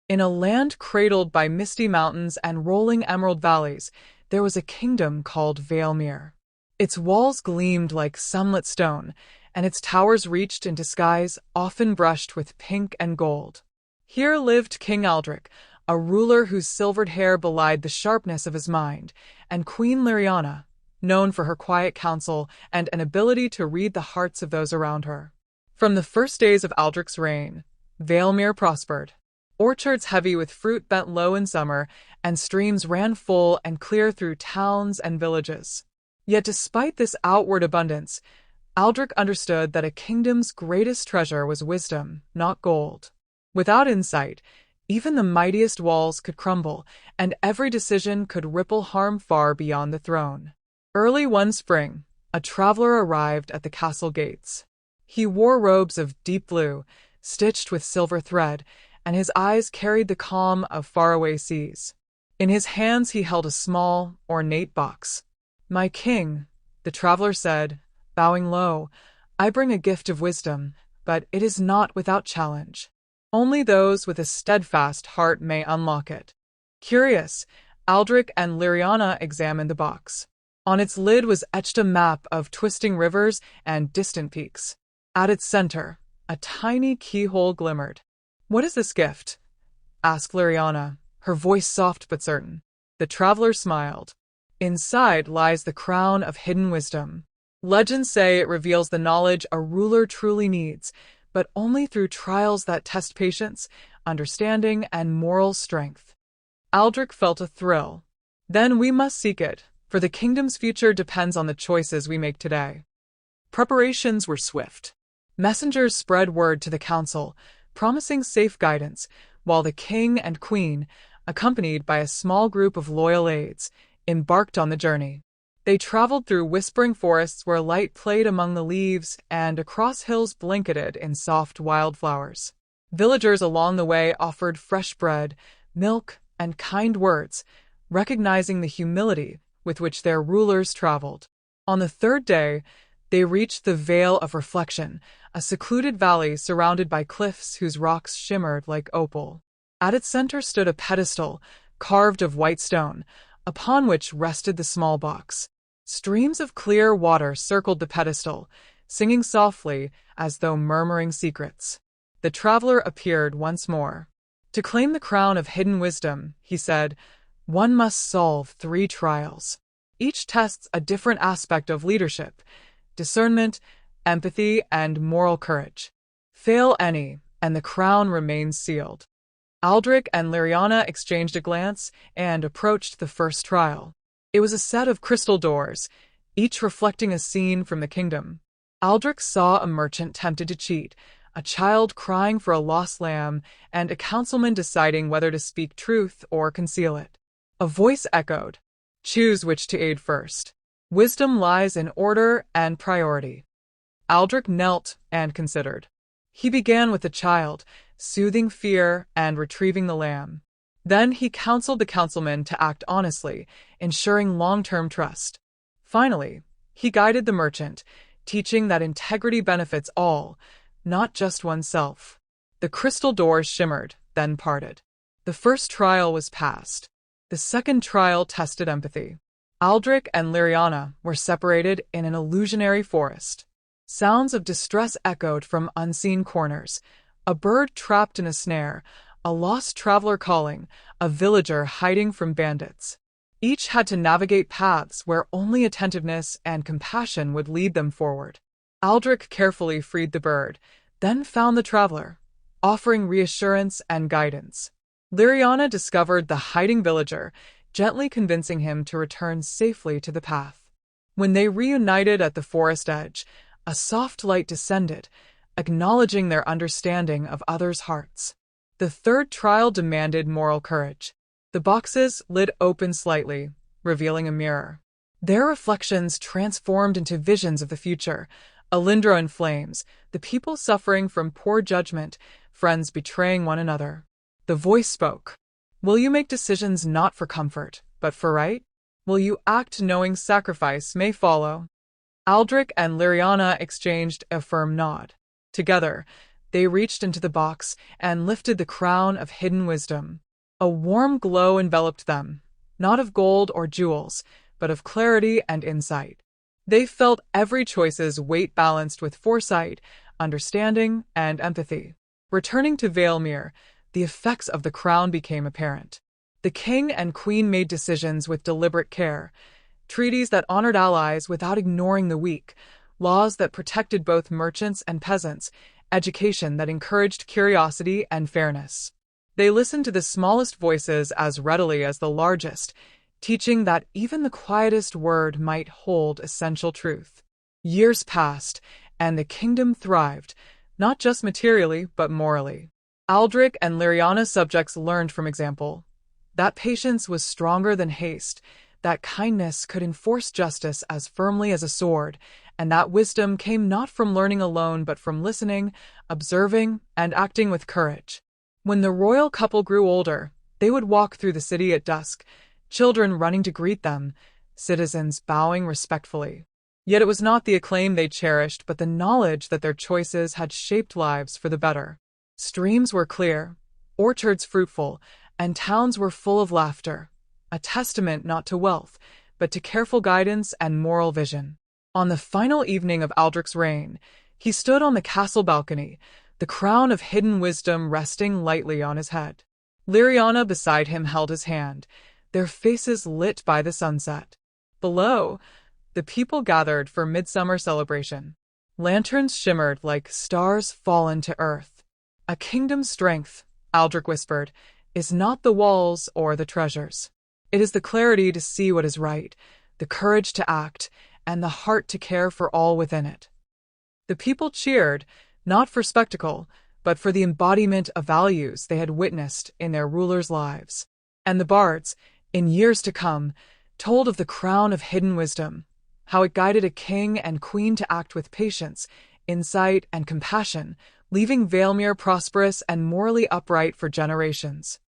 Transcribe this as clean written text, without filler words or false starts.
In a land cradled by misty mountains and rolling emerald valleys, there was a kingdom called Valemere. Its walls gleamed like sunlit stone, and its towers reached into skies often brushed with pink and gold. Here lived King Aldric, a ruler whose silvered hair belied the sharpness of his mind, and Queen Lyriana, known for her quiet counsel and an ability to read the hearts of those around her. From the first days of Aldric's reign, Valemere prospered. Orchards heavy with fruit bent low in summer, and streams ran full and clear through towns and villages. Yet despite this outward abundance, Aldric understood that a kingdom's greatest treasure was wisdom, not gold. Without insight, even the mightiest walls could crumble, and every decision could ripple harm far beyond the throne. Early one spring, a traveler arrived at the castle gates. He wore robes of deep blue, stitched with silver thread, and his eyes carried the calm of faraway seas. In his hands he held a small, ornate box. "My king," the traveler said, bowing low, "I bring a gift of wisdom, but it is not without challenge. Only those with a steadfast heart may unlock it." Curious, Aldric and Lyriana examined the box. On its lid was etched a map of twisting rivers and distant peaks. At its center, a tiny keyhole glimmered. "What is this gift?" asked Lyriana, her voice soft but certain. The traveler smiled. "Inside lies the crown of hidden wisdom. Legends say it reveals the knowledge a ruler truly needs, but only through trials that test patience, understanding, and moral strength." Aldric felt a thrill. "Then we must seek it, for the kingdom's future depends on the choices we make today." Preparations were swift. Messengers spread word to the council, promising safe guidance, while the king and queen, accompanied by a small group of loyal aides, embarked on the journey. They traveled through whispering forests where light played among the leaves and across hills blanketed in soft wildflowers. Villagers along the way offered fresh bread, milk, and kind words, recognizing the humility with which their rulers traveled. On the third day, they reached the Vale of Reflection, a secluded valley surrounded by cliffs whose rocks shimmered like opal. At its center stood a pedestal, carved of white stone, upon which rested the small box. Streams of clear water circled the pedestal, singing softly as though murmuring secrets. The traveler appeared once more. "To claim the crown of hidden wisdom," he said, "one must solve 3 trials. Each tests a different aspect of leadership, discernment, empathy, and moral courage. Fail any, and the crown remains sealed." Aldric and Lyriana exchanged a glance and approached the first trial. It was a set of crystal doors, each reflecting a scene from the kingdom. Aldric saw a merchant tempted to cheat, a child crying for a lost lamb, and a councilman deciding whether to speak truth or conceal it. A voice echoed, "Choose which to aid first. Wisdom lies in order and priority." Aldric knelt and considered. He began with the child, soothing fear and retrieving the lamb. Then he counseled the councilman to act honestly, ensuring long-term trust. Finally, he guided the merchant, teaching that integrity benefits all, not just oneself. The crystal doors shimmered, then parted. The first trial was passed. The second trial tested empathy. Aldric and Lyriana were separated in an illusionary forest. Sounds of distress echoed from unseen corners. A bird trapped in a snare, a lost traveler calling, a villager hiding from bandits. Each had to navigate paths where only attentiveness and compassion would lead them forward. Aldric carefully freed the bird, then found the traveler, offering reassurance and guidance. Lyriana discovered the hiding villager, gently convincing him to return safely to the path. When they reunited at the forest edge, a soft light descended, acknowledging their understanding of others' hearts. The third trial demanded moral courage. The box's lid opened slightly, revealing a mirror. Their reflections transformed into visions of the future, Alindra in flames, the people suffering from poor judgment, friends betraying one another. The voice spoke. "Will you make decisions not for comfort, but for right? Will you act knowing sacrifice may follow?" Aldric and Lyriana exchanged a firm nod. Together, They reached into the box and lifted the crown of hidden wisdom. A warm glow enveloped them, not of gold or jewels, but of clarity and insight. They felt every choice's weight balanced with foresight, understanding, and empathy. Returning to Valemere, the effects of the crown became apparent. The king and queen made decisions with deliberate care, treaties that honored allies without ignoring the weak, laws that protected both merchants and peasants, education that encouraged curiosity and fairness. They listened to the smallest voices as readily as the largest, teaching that even the quietest word might hold essential truth. Years passed, and the kingdom thrived, not just materially, but morally. Aldric and Lyriana's subjects learned from example. That patience was stronger than haste, that kindness could enforce justice as firmly as a sword, and that wisdom came not from learning alone but from listening, observing, and acting with courage. When the royal couple grew older, they would walk through the city at dusk, children running to greet them, citizens bowing respectfully. Yet it was not the acclaim they cherished, but the knowledge that their choices had shaped lives for the better. Streams were clear, orchards fruitful, and towns were full of laughter, a testament not to wealth, but to careful guidance and moral vision. On the final evening of Aldric's reign, he stood on the castle balcony, the crown of hidden wisdom resting lightly on his head. Lyriana beside him held his hand, their faces lit by the sunset. Below, the people gathered for midsummer celebration. Lanterns shimmered like stars fallen to earth. A kingdom's strength, Aldric whispered, is not the walls or the treasures. It is the clarity to see what is right, the courage to act, and the heart to care for all within it. The people cheered, not for spectacle, but for the embodiment of values they had witnessed in their rulers' lives. And the bards, in years to come, told of the crown of hidden wisdom, how it guided a king and queen to act with patience, insight, and compassion, leaving Valemere prosperous and morally upright for generations.